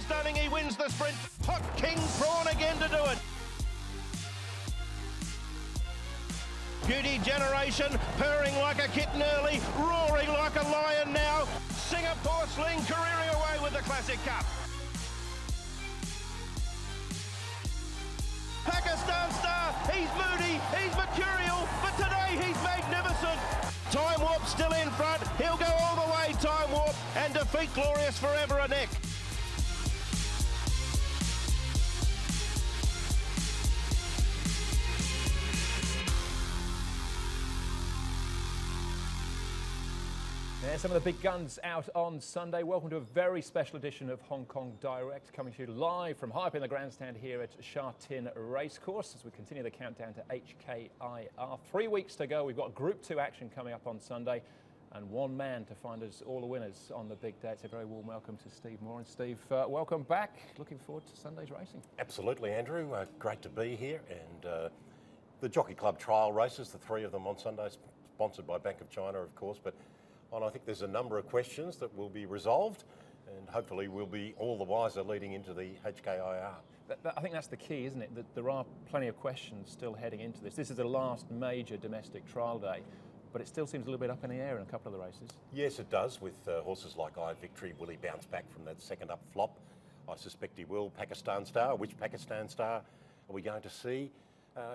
Stunning, he wins the sprint. Hot King Prawn again to do it. Beauty Generation, purring like a kitten early, roaring like a lion now. Singapore Sling careering away with the Classic Cup. Pakistan Star, he's moody, he's mercurial, but today he's magnificent. Time Warp still in front, he'll go all the way, Time Warp, and defeat Glorious Forever a neck. Yeah, some of the big guns out on Sunday. Welcome to a very special edition of Hong Kong Direct, coming to you live from high up in the grandstand here at Sha Tin Racecourse as we continue the countdown to HKIR. 3 weeks to go. We've got Group 2 action coming up on Sunday and one man to find us all the winners on the big day. It's a very warm welcome to Steve Moran. Steve, welcome back. Looking forward to Sunday's racing. Absolutely, Andrew. Great to be here. And the Jockey Club trial races, the 3 of them on Sunday, sponsored by Bank of China, of course. But I think there's a number of questions that will be resolved and hopefully we'll be all the wiser leading into the HKIR. I think that's the key, isn't it? That there are plenty of questions still heading into this. This is the last major domestic trial day, but it still seems a little bit up in the air in a couple of the races. Yes, it does, with horses like I Victory. Will he bounce back from that second up flop? I suspect he will. Pakistan Star, which Pakistan Star are we going to see?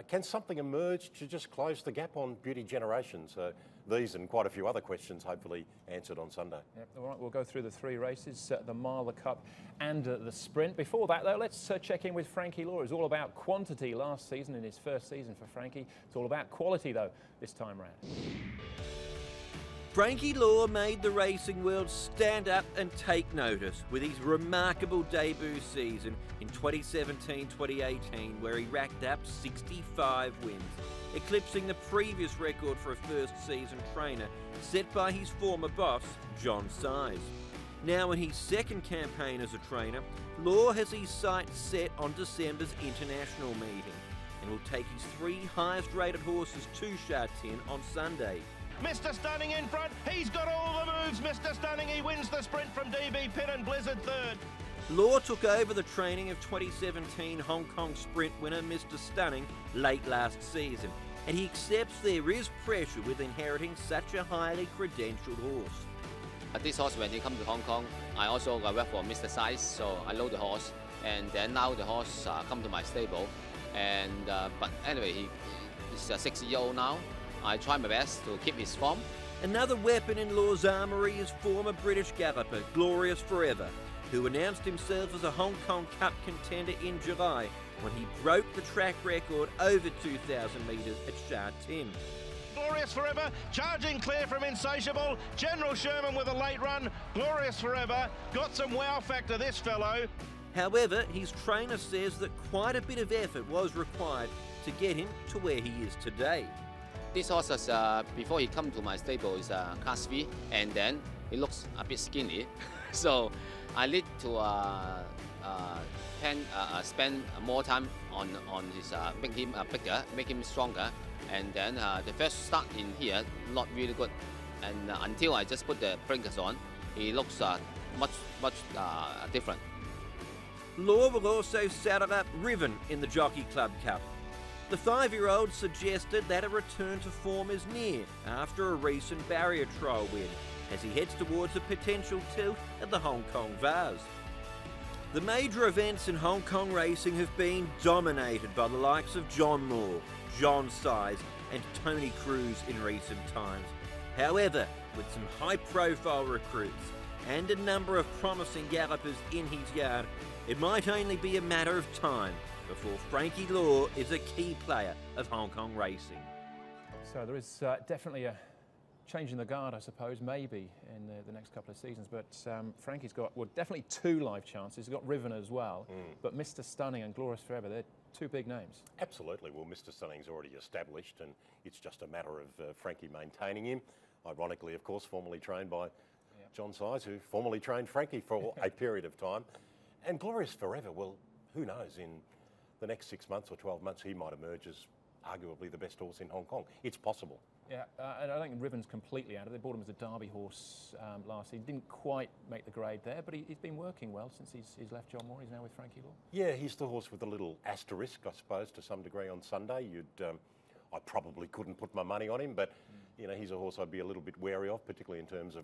Can something emerge to just close the gap on Beauty Generation? So these and quite a few other questions hopefully answered on Sunday. Yep, all right, we'll go through the 3 races, the mile, the cup and the sprint. Before that though, let's check in with Frankie Law. It's all about quantity last season in his first season for Frankie. It's all about quality though this time round. Frankie Law made the racing world stand up and take notice with his remarkable debut season in 2017-2018, where he racked up 65 wins, eclipsing the previous record for a first season trainer set by his former boss, John Size. Now in his second campaign as a trainer, Law has his sights set on December's international meeting and will take his 3 highest rated horses to Sha Tin on Sunday. Mr. Stunning in front, he's got all the moves, Mr. Stunning, he wins the sprint from DB Pitt and Blizzard third. Law took over the training of 2017 Hong Kong sprint winner Mr. Stunning late last season, and he accepts there is pressure with inheriting such a highly credentialed horse. This horse, when he come to Hong Kong, I also work for Mr. Size, so I know the horse, and then now the horse come to my stable, and but anyway, he's a 6-year-old now. I try my best to keep his form. Another weapon in Law's armoury is former British galloper Glorious Forever, who announced himself as a Hong Kong Cup contender in July when he broke the track record over 2,000 metres at Sha Tin. Glorious Forever, charging clear from Insatiable. General Sherman with a late run. Glorious Forever, got some wow factor, this fellow. However, his trainer says that quite a bit of effort was required to get him to where he is today. This horse, before he come to my stable, is Class V, and then he looks a bit skinny. So I need to spend more time on his, make him bigger, make him stronger. And then the first start in here, not really good. And until I just put the blinkers on, he looks much different. Law will also saddle up Riven in the Jockey Club Cup. The 5-year-old suggested that a return to form is near after a recent barrier trial win, as he heads towards a potential tilt at the Hong Kong Vase. The major events in Hong Kong racing have been dominated by the likes of John Law, John Size and Tony Cruz in recent times. However, with some high-profile recruits and a number of promising gallopers in his yard, it might only be a matter of time before Frankie Law is a key player of Hong Kong racing. So there is definitely a change in the guard, I suppose, maybe in the next couple of seasons. But Frankie's got, well, definitely 2 live chances. He's got Riven as well. But Mr. Stunning and Glorious Forever, they're 2 big names. Absolutely. Well, Mr. Stunning's already established, and it's just a matter of Frankie maintaining him. Ironically, of course, formerly trained by John Size, who formerly trained Frankie for a period of time. And Glorious Forever, well, who knows, in the next 6 months or 12 months, he might emerge as arguably the best horse in Hong Kong. It's possible. Yeah, and I think Riven's completely out of it. They bought him as a Derby horse last season. Didn't quite make the grade there, but he's been working well since he's left John Moore. He's now with Frankie Law. Yeah, he's the horse with a little asterisk, I suppose, to some degree on Sunday. I probably couldn't put my money on him, but you know, he's a horse I'd be a little bit wary of, particularly in terms of,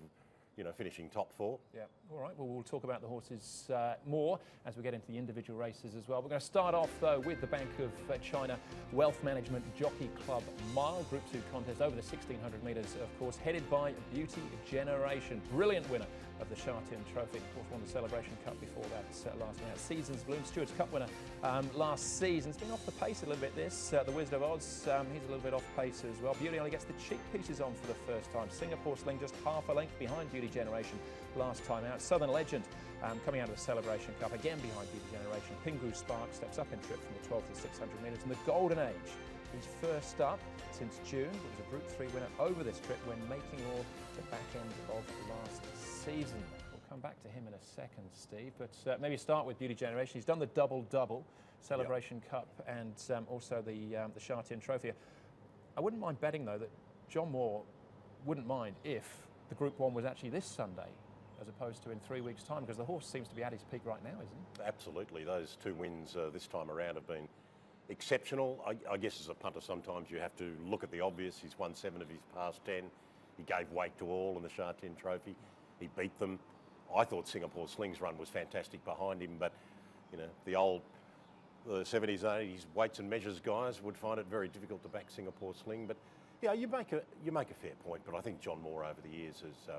you know, finishing top 4. Yeah, all right. Well, we'll talk about the horses more as we get into the individual races as well. We're going to start off, though, with the Bank of China Wealth Management Jockey Club Mile Group 2 contest over the 1,600 metres, of course, headed by Beauty Generation. Brilliant winner of the Sha Tin Trophy. Of course, won the Celebration Cup before that last night. Seasons Bloom, Stewards Cup winner last season. It's been off the pace a little bit, this. The Wizard of Oz, he's a little bit off pace as well. Beauty only gets the cheek pieces on for the first time. Singapore Sling just half a length behind Beauty Generation last time out. Southern Legend coming out of the Celebration Cup, again behind Beauty Generation. Pingu Spark steps up in trip from the 12 to 600 metres. And the Golden Age, he's first up since June. It was a Group 3 winner over this trip when making all the back end of last season. We'll come back to him in a second, Steve, but maybe start with Beauty Generation. He's done the double-double, Celebration Cup and also the Sha Tin Trophy. I wouldn't mind betting, though, that John Moore wouldn't mind if the Group 1 was actually this Sunday as opposed to in 3 weeks' time, because the horse seems to be at his peak right now, isn't he? Absolutely. Those 2 wins this time around have been exceptional. I guess as a punter sometimes you have to look at the obvious. He's won 7 of his past 10. He gave weight to all in the Sha Tin Trophy. He beat them. I thought Singapore Sling's run was fantastic behind him, but you know, the 70s, 80s weights and measures guys would find it very difficult to back Singapore Sling. But yeah, you make a fair point. But I think John Moore over the years has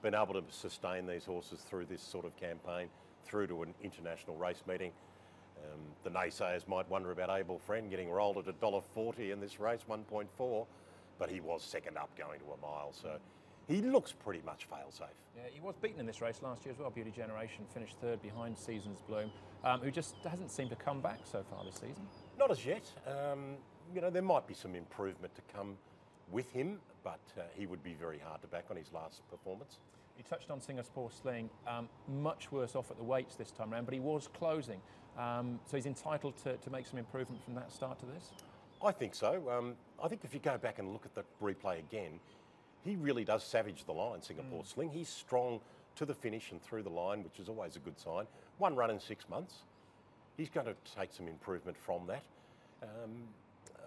been able to sustain these horses through this sort of campaign, through to an international race meeting. The naysayers might wonder about Abel Friend getting rolled at $1.40 in this race, 1.4, but he was second up going to a mile, so he looks pretty much fail-safe. Yeah, he was beaten in this race last year as well. Beauty Generation finished third behind Seasons Bloom, who just hasn't seemed to come back so far this season. Not as yet. You know, there might be some improvement to come with him, but he would be very hard to back on his last performance. You touched on Singapore Sling, much worse off at the weights this time around, but he was closing. So he's entitled to make some improvement from that start to this? I think so. I think if you go back and look at the replay again, he really does savage the line, Singapore Sling. He's strong to the finish and through the line, which is always a good sign. 1 run in 6 months. He's going to take some improvement from that.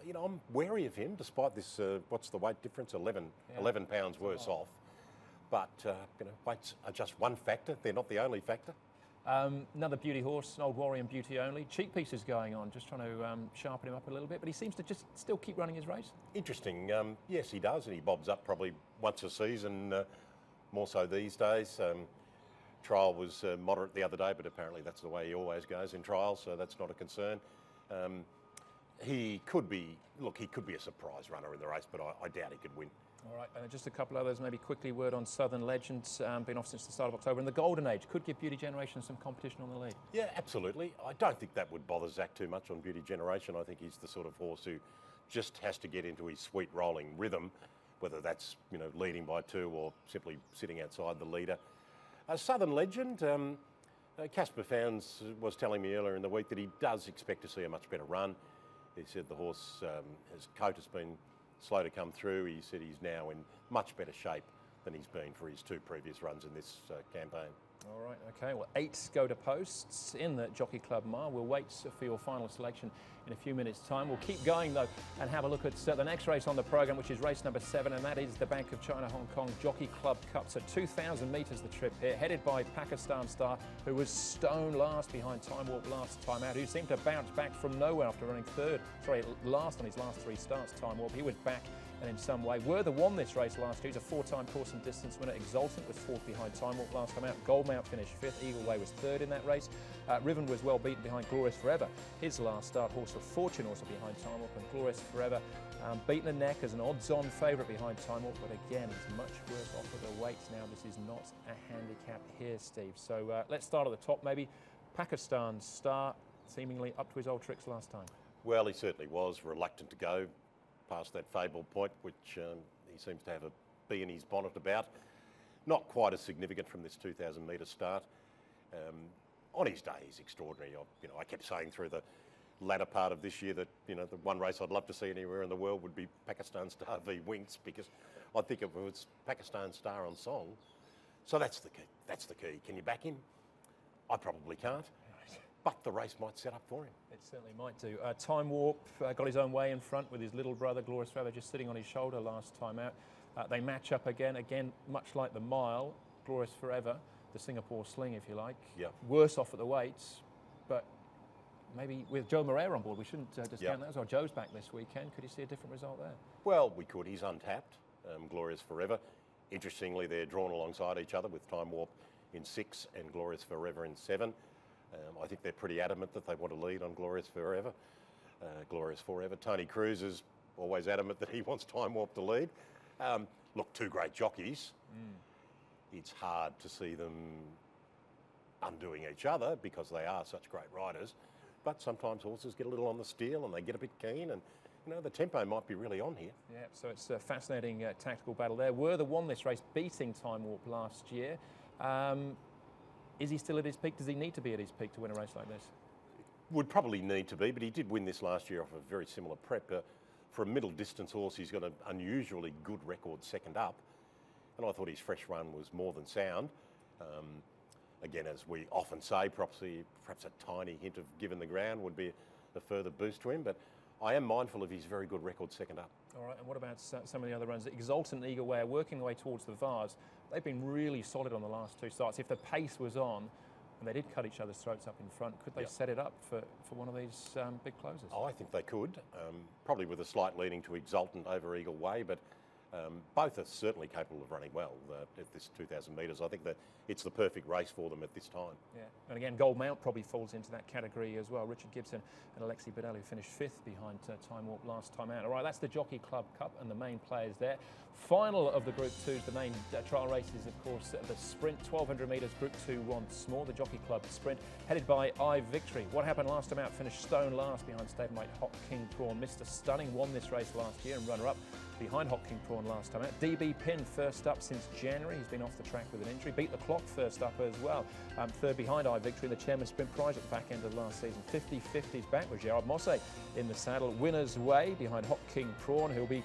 You know, I'm wary of him, despite this, what's the weight difference? 11 pounds worse off. But, you know, weights are just one factor. They're not the only factor. Another beauty horse, an Old Warrior and Beauty Only. Cheek pieces going on, just trying to sharpen him up a little bit, but he seems to just still keep running his race. Interesting. Yes, he does, and he bobs up probably once a season, more so these days. Trial was moderate the other day, but apparently that's the way he always goes in trials, so that's not a concern. He could be a surprise runner in the race, but I doubt he could win. All right, just a couple others, maybe quickly word on Southern Legends, been off since the start of October, and the Golden Age could give Beauty Generation some competition on the lead. Yeah, absolutely. I don't think that would bother Zach too much on Beauty Generation. I think he's the sort of horse who just has to get into his sweet rolling rhythm, whether that's, you know, leading by 2 or simply sitting outside the leader. Southern Legend, Casper Founds was telling me earlier in the week that he does expect to see a much better run. He said the horse, his coat has been slow to come through. He said he's now in much better shape than he's been for his 2 previous runs in this campaign. All right, okay. Well, 8 go to posts in the Jockey Club Mile. We'll wait for your final selection in a few minutes' time. We'll keep going, though, and have a look at the next race on the programme, which is race number 7, and that is the Bank of China Hong Kong Jockey Club Cup. So 2,000 metres the trip here, headed by Pakistan Star, who was stone last behind Time Warp last time out, who seemed to bounce back from nowhere after running last on his last 3 starts, Time Warp. He was back and in some way. Werther won this race last year. He's a 4-time course and distance winner. Exultant was 4th behind Time Warp last time out. Goldmount finished 5th. Eagle Way was 3rd in that race. Riven was well beaten behind Glorious Forever. His last start, Horse of Fortune, also behind Time Warp, and Glorious Forever beaten a neck as an odds-on favourite behind Time Warp, but again, he's much worse off with the weights now. This is not a handicap here, Steve. So let's start at the top, maybe. Pakistan Star, seemingly up to his old tricks last time. Well, he certainly was reluctant to go past that fabled point, which he seems to have a bee in his bonnet about. Not quite as significant from this 2,000 metre start. On his day, he's extraordinary. I kept saying through the latter part of this year that, you know, the one race I'd love to see anywhere in the world would be Pakistan Star v Winks, because I think if it was Pakistan Star on song, so that's the key. That's the key. Can you back him? I probably can't, but the race might set up for him. It certainly might do. Time Warp got his own way in front with his little brother, Glorious Forever, just sitting on his shoulder last time out. They match up again, much like the mile. Glorious Forever, the Singapore Sling, if you like. Yep. Worse off at the weights, but maybe with Joe Moran on board, we shouldn't discount that as well. Joe's back this weekend. Could you see a different result there? Well, we could. He's untapped. Glorious Forever. Interestingly, they're drawn alongside each other with Time Warp in 6 and Glorious Forever in 7. I think they're pretty adamant that they want to lead on Glorious Forever. Tony Cruz is always adamant that he wants Time Warp to lead. Look, two great jockeys. It's hard to see them undoing each other because they are such great riders. But sometimes horses get a little on the steel and they get a bit keen, and you know, the tempo might be really on here. Yeah, so it's a fascinating tactical battle there. Werther won this race, beating Time Warp last year. Is he still at his peak? Does he need to be at his peak to win a race like this? Would probably need to be, but he did win this last year off a very similar prep. For a middle distance horse, he's got an unusually good record second up, and I thought his fresh run was more than sound. Again, as we often say, perhaps a tiny hint of given the ground would be a further boost to him, but I am mindful of his very good record second up. All right, and what about some of the other runs? Exultant and Eagle Way are working their way towards the Vars. They've been really solid on the last two starts. If the pace was on, and they did cut each other's throats up in front, could they set it up for one of these big closes? Oh, I think they could, probably with a slight leaning to Exultant over Eagle Way, but both are certainly capable of running well at this 2,000 metres. I think that it's the perfect race for them at this time. Yeah, and again, Gold Mount probably falls into that category as well. Richard Gibson and Alexi Bedell, who finished 5th behind Time Warp last time out. All right, that's the Jockey Club Cup and the main players there. Final of the Group 2s, the main trial races, of course, the sprint, 1,200 metres, Group 2 once more, the Jockey Club sprint, headed by Victory. What happened last time out? Finished stone last behind stablemate Hot King Prawn. Mr. Stunning won this race last year and runner-up behind Hot King Prawn last time out. DB Pin first up since January. He's been off the track with an injury. Beat the Clock first up as well. Third behind Victory, the Chairman's Sprint Prize at the back end of last season. 50-50's back with Gerard Mosse in the saddle. Winner's Way behind Hot King Prawn, who'll be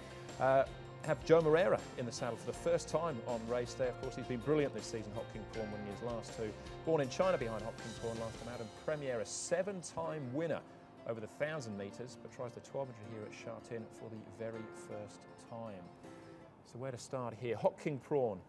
have Joe Moreira in the saddle for the first time on race day. Of course, he's been brilliant this season, Hot King Prawn winning his last two. Born in China behind Hot King Prawn last time out, and Premier, a 7-time winner over the 1,000 metres, but tries the 1,200 here at Sha Tin for the very first time. So where to start here? Hot King Prawn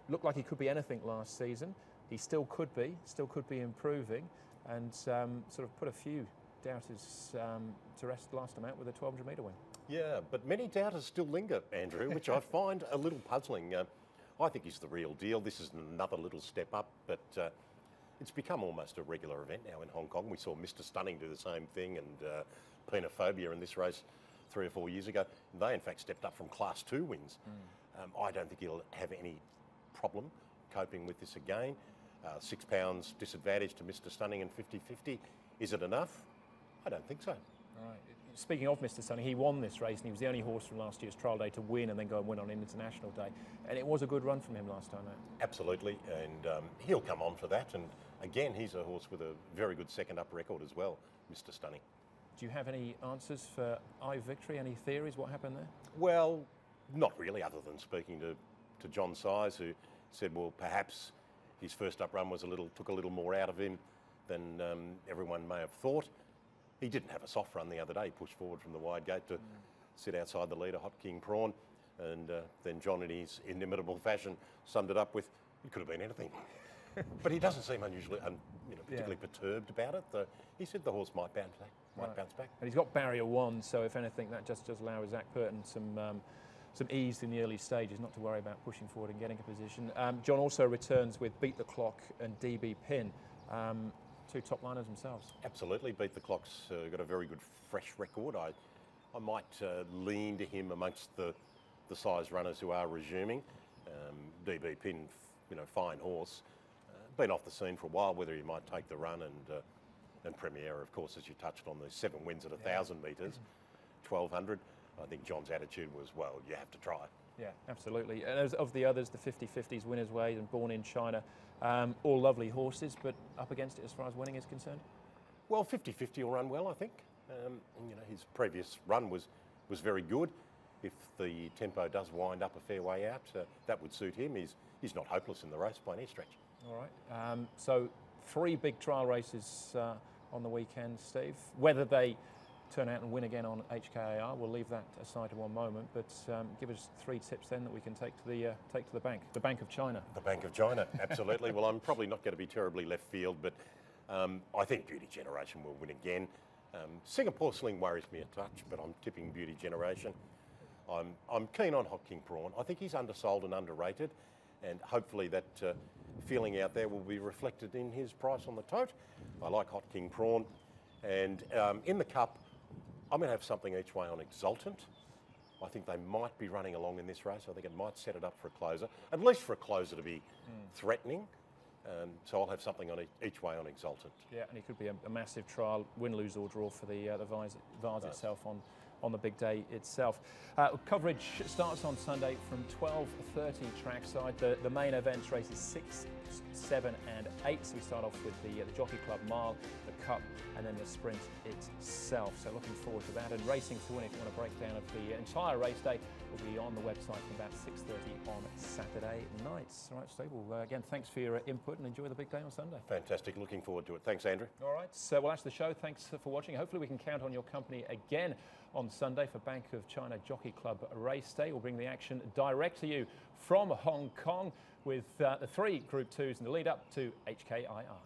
looked like he could be anything last season. He still could be improving, and sort of put a few doubters to rest last time out with a 1,200 metre win. Yeah, but many doubters still linger, Andrew, which I find a little puzzling. I think he's the real deal. This is another little step up, but it's become almost a regular event now in Hong Kong. We saw Mr. Stunning do the same thing, and Penophobia in this race 3 or 4 years ago. They, in fact, stepped up from Class 2 wins. I don't think he'll have any problem coping with this again. £6 disadvantage to Mr. Stunning and 50-50. Is it enough? I don't think so. All right. Speaking of Mr. Stunning, he won this race, and he was the only horse from last year's trial day to win and then go and win on an international day. And it was a good run from him last time out. Absolutely, and he'll come on for that. And again, he's a horse with a very good second up record as well, Mr. Stunning. Do you have any answers for Victory? Any theories? What happened there? Well, not really, other than speaking to John Size, who said, well, perhaps his first up run was took a little more out of him than everyone may have thought. He didn't have a soft run the other day. He pushed forward from the wide gate to sit outside the leader, Hot King Prawn, and then John, in his inimitable fashion, summed it up with, it could have been anything. But he doesn't seem unusually, particularly perturbed about it. He said the horse might bounce back. And he's got barrier 1, so if anything, that just does allow Zach Burton some ease in the early stages, not to worry about pushing forward and getting a position. John also returns with Beat the Clock and DB Pin. Two top liners themselves. Absolutely. Beat the Clock's got a very good fresh record. I might lean to him amongst the size runners who are resuming. DB Pin, fine horse. Been off the scene for a while, whether he might take the run, and Premier, of course, as you touched on, the 7 wins at 1,000 metres, 1,200. I think John's attitude was, well, you have to try. Yeah, absolutely. And as of the others, the 50-50s, Winner's Way and Born in China, all lovely horses, but up against it as far as winning is concerned? Well, 50-50 will run well, I think. You know, his previous run was very good. If the tempo does wind up a fair way out, that would suit him. He's not hopeless in the race by any stretch. All right. So 3 big trial races on the weekend, Steve. Whether they turn out and win again on HKIR, we'll leave that aside in one moment. But give us 3 tips then that we can take to the bank. The Bank of China. The Bank of China, absolutely. Well, I'm probably not going to be terribly left field, but I think Beauty Generation will win again. Singapore Sling worries me a touch, but I'm tipping Beauty Generation. I'm keen on Hot King Prawn. I think he's undersold and underrated, and hopefully that feeling out there will be reflected in his price on the tote. I like Hot King Prawn, and in the Cup, I'm going to have something each way on Exultant. I think they might be running along in this race. I think it might set it up for a closer, at least for a closer to be threatening. So I'll have something on each way on Exultant. Yeah, and it could be a massive trial, win, lose or draw for the Vase itself on the big day itself. Coverage starts on Sunday from 12:30 trackside. The main events races 6, 7 and 8. So we start off with the Jockey Club Mile, the Cup and then the sprint itself. So looking forward to that. And Racing to Win, if you want a breakdown of the entire race day, will be on the website from about 6:30 on Saturday nights. All right, Steve, well, again, thanks for your input and enjoy the big day on Sunday. Fantastic. Looking forward to it. Thanks, Andrew. All right, so well, that's the show. Thanks for watching. Hopefully we can count on your company again on Sunday for Bank of China Jockey Club Race Day. We'll bring the action direct to you from Hong Kong with the 3 Group 2s in the lead up to HKIR.